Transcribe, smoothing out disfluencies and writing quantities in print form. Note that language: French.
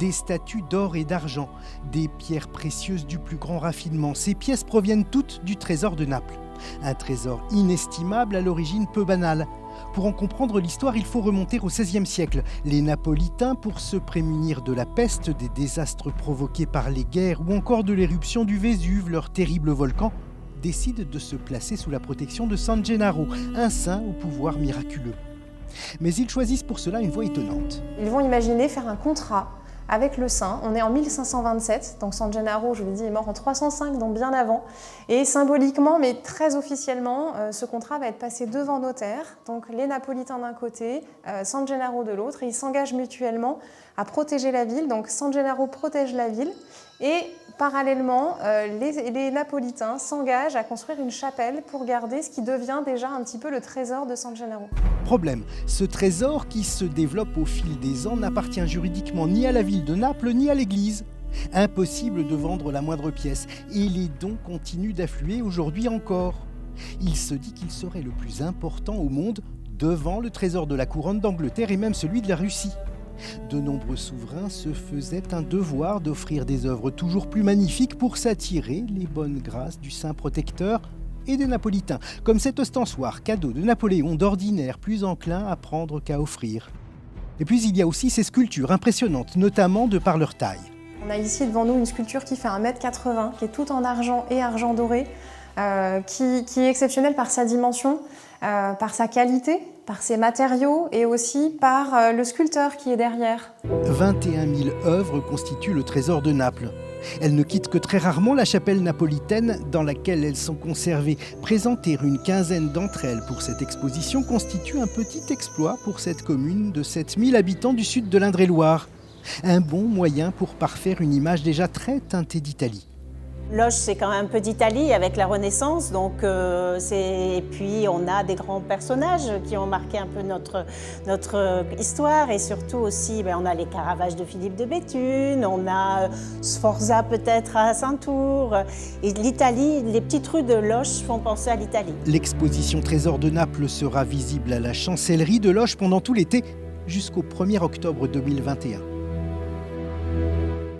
des statues d'or et d'argent, des pierres précieuses du plus grand raffinement. Ces pièces proviennent toutes du trésor de Naples. Un trésor inestimable, à l'origine peu banal. Pour en comprendre l'histoire, il faut remonter au XVIe siècle. Les Napolitains, pour se prémunir de la peste, des désastres provoqués par les guerres ou encore de l'éruption du Vésuve, leur terrible volcan, décident de se placer sous la protection de San Gennaro, un saint au pouvoir miraculeux. Mais ils choisissent pour cela une voie étonnante. Ils vont imaginer faire un contrat avec le saint. On est en 1527, donc San Gennaro, je vous dis, est mort en 305, donc bien avant. Et symboliquement, mais très officiellement, ce contrat va être passé devant notaire. Donc les Napolitains d'un côté, San Gennaro de l'autre, et ils s'engagent mutuellement à protéger la ville. Donc San Gennaro protège la ville. Et parallèlement, les Napolitains s'engagent à construire une chapelle pour garder ce qui devient déjà un petit peu le trésor de San Gennaro. Problème, ce trésor qui se développe au fil des ans n'appartient juridiquement ni à la ville de Naples ni à l'église. Impossible de vendre la moindre pièce et les dons continuent d'affluer aujourd'hui encore. Il se dit qu'il serait le plus important au monde devant le trésor de la couronne d'Angleterre et même celui de la Russie. De nombreux souverains se faisaient un devoir d'offrir des œuvres toujours plus magnifiques pour s'attirer les bonnes grâces du saint protecteur et des Napolitains, comme cet ostensoir cadeau de Napoléon d'ordinaire plus enclin à prendre qu'à offrir. Et puis il y a aussi ces sculptures impressionnantes, notamment de par leur taille. On a ici devant nous une sculpture qui fait 1,80 m, qui est toute en argent et argent doré, qui est exceptionnelle par sa dimension, par sa qualité, par ses matériaux et aussi par le sculpteur qui est derrière. 21 000 œuvres constituent le trésor de Naples. Elles ne quittent que très rarement la chapelle napolitaine dans laquelle elles sont conservées. Présenter une quinzaine d'entre elles pour cette exposition constitue un petit exploit pour cette commune de 7 000 habitants du sud de l'Indre-et-Loire. Un bon moyen pour parfaire une image déjà très teintée d'Italie. Loches, c'est quand même un peu d'Italie avec la Renaissance, et puis on a des grands personnages qui ont marqué un peu notre histoire et surtout aussi, on a les Caravages de Philippe de Béthune, on a Sforza peut-être à Saint-Tour, et l'Italie, les petites rues de Loches font penser à l'Italie. L'exposition Trésor de Naples sera visible à la chancellerie de Loches pendant tout l'été jusqu'au 1er octobre 2021.